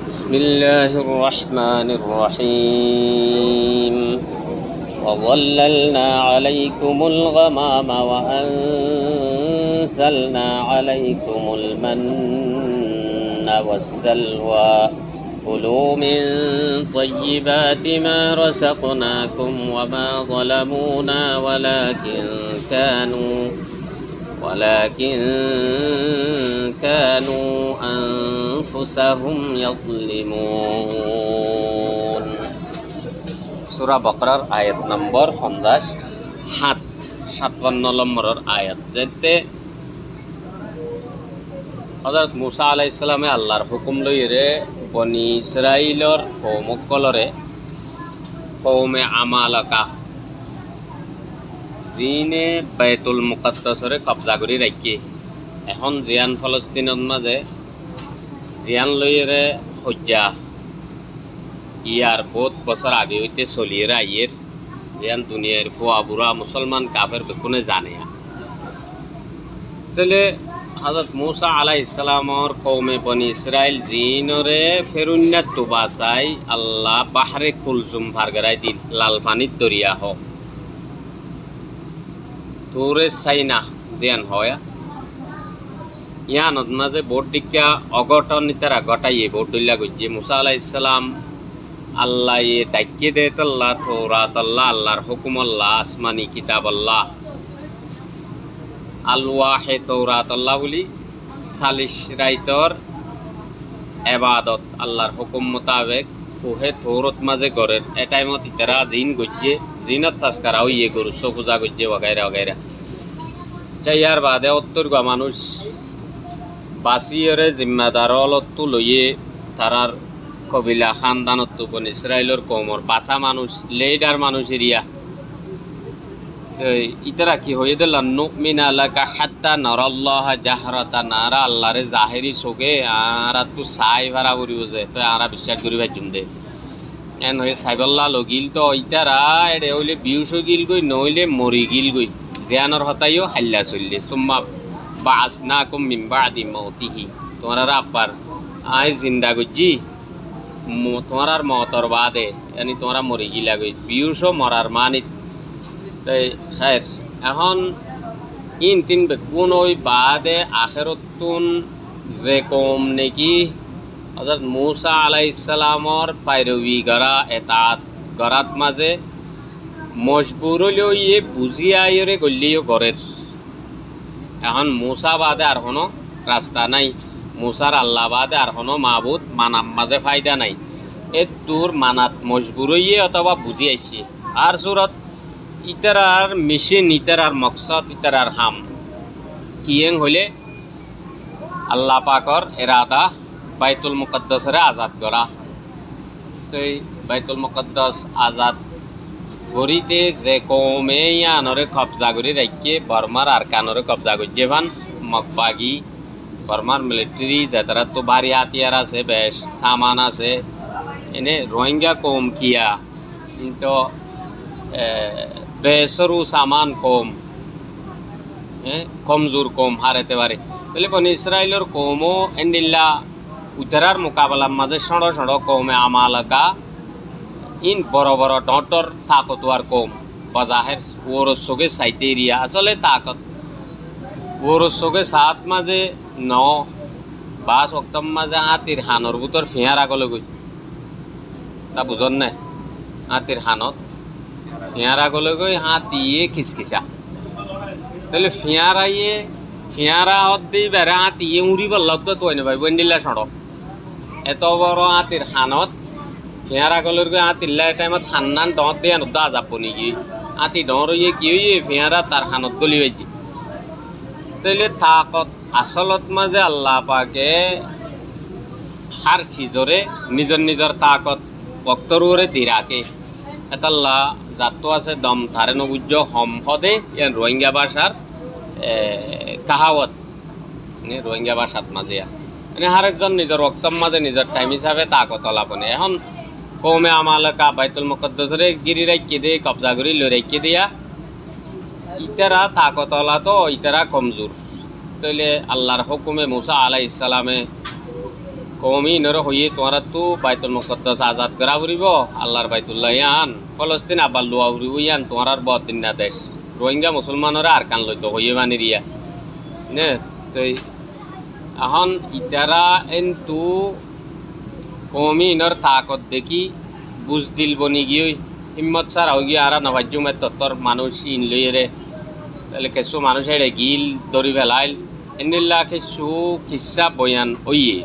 بسم الله الرحمن الرحيم وظللنا عليكم الغمام وأنزلنا عليكم المن والسلوى كلوا من طيبات ما رزقناكم وما ظلمونا ولكن كانوا أنفسهم يظلمون সূরা বাকারার আয়াত নম্বর 57 নম্বরের আয়াত যেতে হযরত মুসা আলাইহিস সালামে আল্লাহর হুকুম লইরে বনি ইসরাইলর কওমকলরে কওমে আমালাকা জিনে বাইতুল মুকাদ্দাসরে কবজা করে রাখি এখন জিয়ান ফলস্তিনের মাঝে জিয়ান লইরে হজ্জা ইয়ার বহুত বছর আগে হইতে চলিয়ে আইয়ের জিয়ান দুনিয়ার ফুয়া বুড়া মুসলমান কাফের বেকুনে জানে তাহলে হযরত মুসা আলাইহিস সালামর কওমে বনি ইসরাইল জিনরে ফেরুন্নাত তুবাসাই আল্লাহ বাহরে কুলসুম ফারগরাই দিল লাল পানির দরিয়া হ তোরে সাইনা দেন হয় ইয়ানত মাঝে বোট দিকা অঘটন তারা ঘটাইয়ে বোট দইলা গজ্জে মুসা আলাইহিস সালাম আল্লাহ এ ডাকিয়ে দে আল্লাহ তৌরাত আল্লাহ আল্লাহর হুকুম আল্লাহ আসমানি কিতাব আল্লাহ আলওয়াহে তৌরাত আল্লাহ বলি সালিশ রাইতর ইবাদত আল্লাহর হুকুম মোতাবেক কোহে তৌরাত মাঝে গরের এ টাইমত ইতারা জিন গজ্জে জিনত তাস্কারা হইয়ে গরু পূজা গজ্জে ওগাইরা ওগাইরা চাইয়ার বাদে উত্তর গা মানুষ বাসিয়রে জিম্মাদার অলত্তু লইয়ে তারার কবিলা খানদানত্তু বনি ইসরাইলর কওমর বাসা মানুষ লেডার মানুষ এরিয়া ইতারা কি হয়ে দিল নুমিনা লাকা হাত্তা নারাল্লাহ জাহরাতা নারা আল্লাহরে জাহেরি চোখে আরা তো চাই ভাড়া করিব যে তো আরা বিশ্বাস করি ভাইজুম দে এন হয়ে সাইবল্লা লগিল তো ইতারা এডে হইলে বিউস গিল গই নইলে মরি গিল গই জিয়ানর হতাইও হাল্লা চললে সুম্মা বাসনাকুম মিন বাদি মাউতিহি তোমরা আব্বার আই জিন্দা গজি তোমার আর মতর বাদে यानी তোমরা মরি গিলা গই বিউস মরার মানিত তাই খায়ের এখন ইন তিন বেগুন ওই বাদে আখেরতুন যে কম নাকি হযরত মুসা আলাইহিস সালামর পাইরবি গরা এতাত গরাত মাঝে মজবুর হইলেও ইয়ে বুঝিয়া ইয়ে গল্লিও করের এখন মুসা বাদে আর কোনো রাস্তা নাই মুসার আল্লাহ বাদে আর কোনো মাবুদ মানাম মাঝে ফায়দা নাই এ তোর মানাত মজবুর হইয়ে অথবা বুঝি আইছে আর সুরত ইতারার মিশন ইতারার মকসদ ইতারার হাম কিয়েং হইলে আল্লাহ পাকর এরাদা বাইতুল মুকাদ্দাসরে আজাদ করা তো বাইতুল মুকাদ্দাস আজাদ করিতে যে কৌমে ইয়ানরে কবজা করে রাখিয়ে বর্মার আরকানরে কবজা করছে ভান মকবাগি বর্মার মিলিটারি যাতারা তো ভারী হাতিয়ার আছে বেশ সামান আছে এনে রোহিঙ্গা কৌম কিয়া কিন্তু বেসরু সামান কম কমজোর কম হারাতে পারে তাহলে বনি ইসরাইলর কৌমও এন্ডিল্লা উদ্ধারার মোকাবেলার মাঝে সড় সড় কৌমে আমালাকা ইন বড় বড় ডটর তাকতওয়ার কম বাজাহের ওর চোখে সাইতে এরিয়া আসলে তাকত ওর চোখে সাত মাঝে ন বাস অক্তম মাঝে হাতির হানর বুতর ফিয়ার আগলে গই তা বুঝন নাই হাতির হানত ফিয়ারা গলে গই হাতিয়ে খিসখিসা তাহলে ফিয়ারা হত দিই বেড়ে হাতিয়ে উড়ি বললত তো হয় না ভাই বন্ডিল্লা সড়ক এত বড় হাতির হানত ফিয়ারা গলের গই হাতিল্লা টাইমত হান্নান ডর দিয়ে দা যাব নাকি হাতি ডর ইয়ে কি হইয়ে ফিয়ারা তার হানত গলি হয়েছে তাহলে তাকত আসলত মাঝে আল্লাহ পাকে হার সিজরে নিজের নিজের তাকত বক্তরে দিরাকে এতাল্লা জাত আছে দম ধারে নবুজ্য সম্পদে ইয়ান রোহিঙ্গা ভাষার কাহাওয়াত রোহিঙ্গা ভাষাত মাঝে মানে হার একজন নিজের বক্তব্য মাঝে নিজের টাইম হিসাবে তাকত লাপনে এখন কৌমে আমালকা বাইতুল মুকাদ্দাসরে গিরি রাখিয়ে দিয়ে কবজা করে লই রাখিয়ে দিয়া ইতারা তাকত তো ইতারা কমজোর তাইলে আল্লাহর হুকুমে মুসা আলাইহিস সালামে কমি ইনরে হইয়ে তোমরা তো বাইতুল মুকদ্দাস আজাদ করা ফুরিব আল্লাহর বাইতুল্লাহ ইয়ান ফলস্তিন আবার লোয়া ফুরিব ইয়ান তোমার বদিন না দেশ রোহিঙ্গা মুসলমানরা আর কান লইতো হইয়ে বানিরিয়া নে তো এখন ইতারা এন্তু কমি ইনর তাকত দেখি বুঝ দিল বনি গিয়ে হিম্মত সার হয়ে গিয়ে আর নবাজ্যুমের তত্তর মানুষ ইন লইয়ে তাহলে কিছু মানুষ এড়ে গিল দড়ি ফেলাইল এনিল্লা কিছু কিসা বয়ান হইয়ে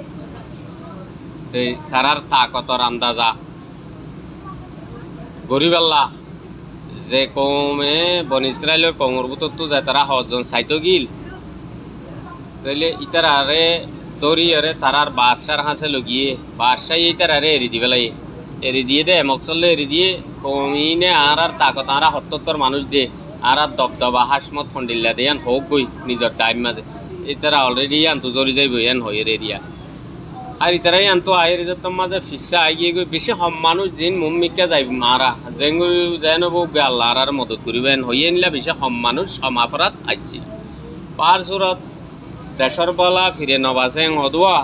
তো তারার তাকতর আন্দাজা গরিব আল্লাহ যে কমে বন ইসরায়েলের কমর বুতত্তু যায় তারা হজন সাইতো গিল তাহলে ইতারারে দড়ি আরে তারার বাদশার হাসে লগিয়ে বাদশাহ ইতারারে এরি দিবেলাই এরি দিয়ে দে মকসলে এরি দিয়ে কমিনে আর তাকত আর ৭০ মানুষ দিয়ে আর দবদবা হাসমত ফন্ডিল্লা দিয়ে হোক গই নিজের টাইম মাঝে ইতারা অলরেডি আনতো জরি যাইব এন হয়ে রেডিয়া আর ইতারাই আনতো আয়ের যত মাঝে ফিসা আগিয়ে গই বেশি হম মানুষ জিন মুম্মিকা যাইব মারা জেঙ্গু যেন বউ আল্লাহ আর মদত করিবেন হইয়ে নিলা বেশি হম মানুষ হম আফরাত আইছি পাহাড় সুরত দেশর বলা ফিরে নবাসেং হদুয়া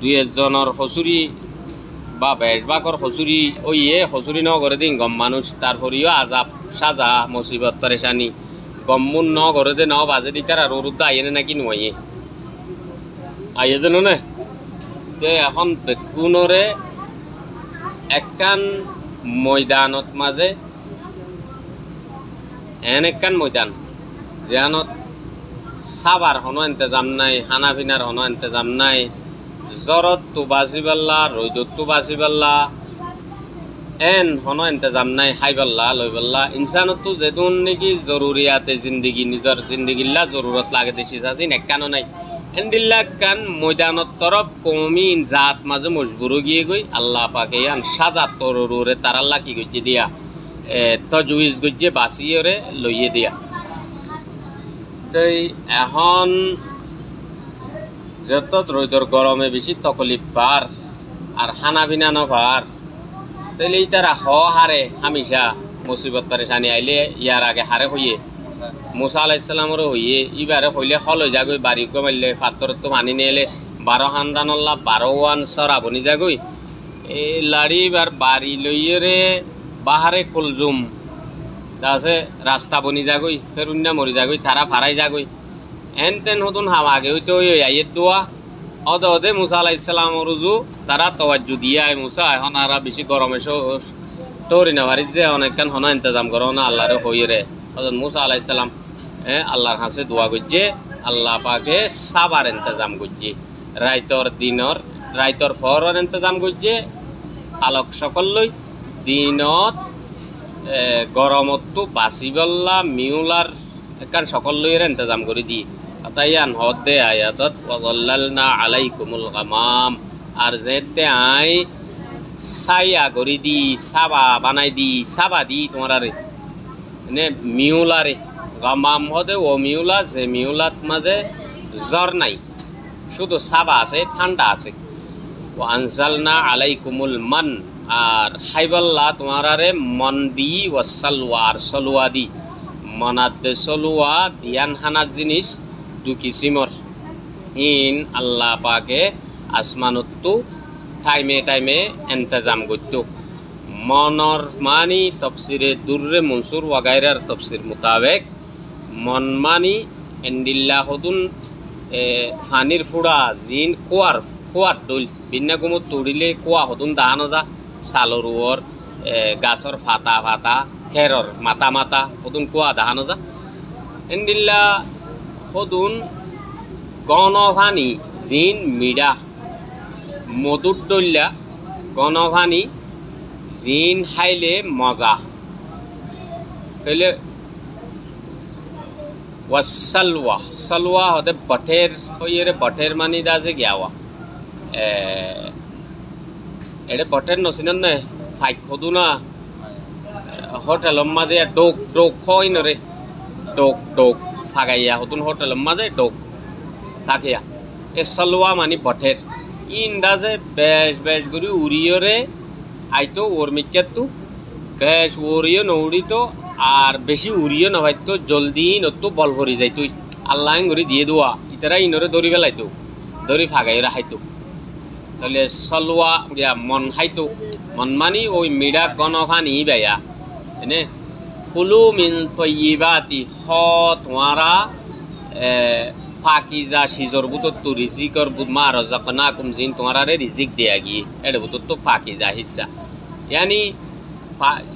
২-১জনের হসুরি বা বেশবাকর হসুরি ওই হসুরি ন করে দিন গম মানুষ তারপরেও আজাব সাজা মুসিবত পরেশানি গম্মুন ন করে দে ন বাজে দিতার আর রুদ্দা আইনে নাকি নুয়ে আইয়ে দেন না তো এখন বেকুনরে একখান ময়দানত মাঝে একখান ময়দান যেনত সাবার হনো ইন্তজাম নাই হানা ফিনার হনো ইন্তজাম নাই জ্বরত তো বাঁচিবাল্লা রৈদত তো বাঁচিবাল্লা এন হনো ইন্তজাম নাই খাইবাল্লা লইবাল্লা ইনসানত তো যেদুন নাকি জরুরিয়াতে জিন্দগি নিজের জিন্দগিল্লা জরুরত লাগে দেশি চাচিন একখানো নাই এন্ডিল্লা কান ময়দানত তরফ কমিন জাত মাঝে মজবুর গিয়ে গই আল্লাহ পাকে আন সাজা তরুরে তারাল্লা কি গইছে দিয়া তজুইজ গইছে বাঁচিয়ে লইয়ে দিয়া এখন যত রোদর গরমে বেশি তকলিফ পার আর খানা পিনা নভার তাহলে তারা হারে হামিশা মুসিবত পরেশানি আইলে ইয়ার আগে হারে হইয়ে মুসা আলাইসালামরও হইয়ে ইবারে হইলে হল হয়ে যাগই বাড়ি কমাইলে ফাত্তর তো মানি নিয়ে 12 খানদানল্লা 12 সরা বনি যাগই এই লাড়ি এবার বাড়ি লইয়ে রে বাহারে কুলজুম আছে রাস্তা বনি যাগই ফেরুন্না মরি যাগই তারা ফারাই যাগই এন তেন হতুন হাওয়া আগে হইতে ওই আইয়ের দোয়া অদে অদে মুসা আলাইসালাম রুজু তারা তওয়াজ্জু দিয়ে আয় মুসা এখন আর বেশি গরমে তরি না বাড়ির যে অনেকক্ষণ হন ইন্তজাম করো না আল্লাহরে হইয়ে রে হজরত মুসা আলাইসালাম আল্লাহর হাসে দোয়া করছে আল্লাহ পাকে সাবার ইন্তজাম করছে রাইতর ফরর ইন্তজাম করছে আলোক সকল লই দিনত গরমত তো বাঁচিবল্লা মিউলার একখান সকল লইয়ের ইন্তজাম করে দিয়ে তাই আন হদ দে আয়াতত ওয়াযাল্লালনা আলাইকুমুল গামাম আর যেতে আই ছায়া করে দি সাবা বানাই দি সাবা দি তোমার নে মিউলারে গামাম হদে ও মিউলা যে মিউলাত মাঝে জ্বর নাই শুধু সাবা আছে ঠান্ডা আছে ও আনজালনা আলাইকুমুল মান আর খাইবাল্লা তোমারে মন দি ও সালওয়া আর সলুয়া দি মনাত দে সলুয়া দিয়ান হানার জিনিস দু কিসিমর ইন আল্লাহ পাকে আসমানত্তু টাইমে টাইমে ইন্তজাম করতো মনর মানি তফসিরে দুর্রে মনসুর ওয়াগাইরার তফসির মোতাবেক মন মানি এন্ডিল্লা হদুন ফানির ফুড়া জিন কোয়ার দল বিনা গুমত তুড়িলে কোয়া হদুন দাহানো যা সালর ওর গাছর ফাতা ফাতা খেরর মাতা মাতা হদুন কোয়া দাহানো যা এন্ডিল্লা হদুন গণভানি জিন মিডা মধুর দল্যা গণভানি জিন হাইলে মজা তাহলে ওয়াসালওয়া সালওয়া হতে বটের হইয়ে বটের মানি দা যে গিয়াওয়া এটা বটের নছিলেন না ফাইক হদু না হোটেল মাঝে ডোক ডোক হয় নরে ডোক ডোক ফাগাইয়া হতুন হোটেল মাঝে ডোক থাকিয়া এ সালওয়া মানি বটের ইন্দা যে বেশ বেশ করে উড়িয়ে আইতো ওর মিক্কাতো বেশ উড়িয়ে নৌড়ি তো আর বেশি উড়িয়ে নভাইতো জলদি নতো বল ভরি যাইতো আল্লাহ ঘুরি দিয়ে দোয়া ইতারা ইনরে দড়ি বেলাইতো দড়ি ফাগাই রাখাইতো তাহলে সলওয়া গিয়া মন হাইতো মন মানি ওই মিডা গণফানি বেয়া এনে কুলু মিন তৈবাতি হ তোমারা ফাকিজা সিজর বুতর তো রিজিকর বুত মা রজাকনা কুম জিন তোমারা রে রিজিক দেয়া গিয়ে এটা বুতর তো ফাকিজা হিসা ইয়ানি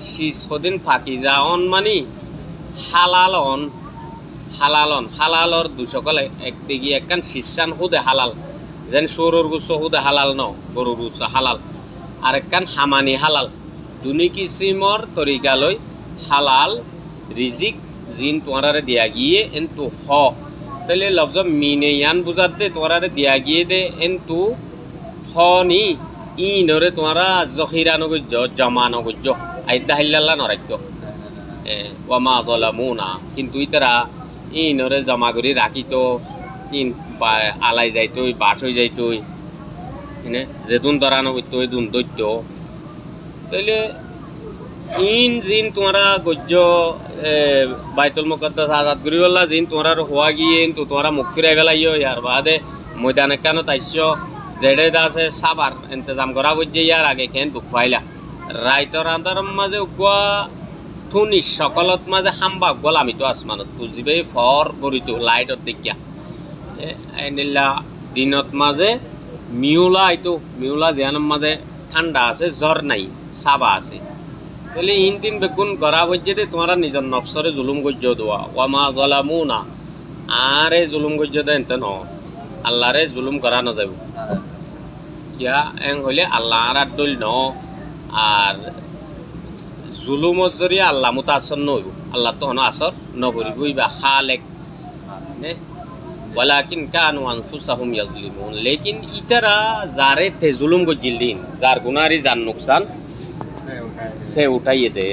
সিজ সদিন ফাকিজা অন মানি হালালন হালালর দুসকল একদিকে একখান শিষ্যান হুদে হালাল যেন সৌরর গুচ্ছ হুদে হালাল ন গরুর গুচ্ছ হালাল আর একখান হামানি হালাল দুনি কিসিমর তরিকালৈ হালাল রিজিক জিন তোমারে দিয়া গিয়ে এন্তু হ তাহলে লফজ মিনে ইয়ান বুঝাত দে তোমারে দিয়া গিয়ে দে এন্তু হ নি ইনরে তোমারা জখিরা নগজ্য জমা নগজ্য আইদা হাইল্লাল্লা নরাজ্য ওয়ামা যলামুনা কিন্তু ইতারা ইনরে জমা করে রাখিত ইন আলাই যাইতই বাস হয়ে যাইতই এনে যেতুন দরানো হইতো দুন দৈত্য তাইলে ইন জিন তোমরা গজ্য বাইতুল মুকদ্দাস আজাদ করি বললা জিন তোমরা হওয়া গিয়ে তো তোমরা মুখ ফিরাই ফেলাইও ইয়ার বাদে ময়দানে কেন তাইছ যেডে আছে সাবার ইন্তজাম করা বুঝছে ইয়ার আগে খেন দুঃখ পাইলা রাইতর আন্দার মাঝে উগুয়া থুনি সকলত মাঝে হাম্বা গল আমি তো আসমানত বুঝিবে ফর গরিত লাইটর দেখিয়া এনিলা দিনত মাঝে মিউলা আইতো মিউলা ধ্যানের মাঝে ঠান্ডা আছে জ্বর নাই সাবা আছে তাহলে ইন তিন বেগুন করা হচ্ছে দে তোমরা নিজের নফসরে জুলুম গজ্য দেওয়া ওয়ামা গলামু না আরে জুলুম গজ্য দেন তো ন আল্লাহরে জুলুম করা না যাব কিয়া এং হইলে আল্লাহ আর দল ন আর জুলুমত জরিয়া আল্লাহ মতো আসর নইব আল্লাহ তো হন আসর নকরিবই বা খালেক ওয়ালাকিন কানু আনফুসাহুম ইয়াজলিমুন লেকিন ইতারা যারে তে জুলুম গজ্জিল দিন যার গুনারি যার নুকসান তে উঠাইয়ে দে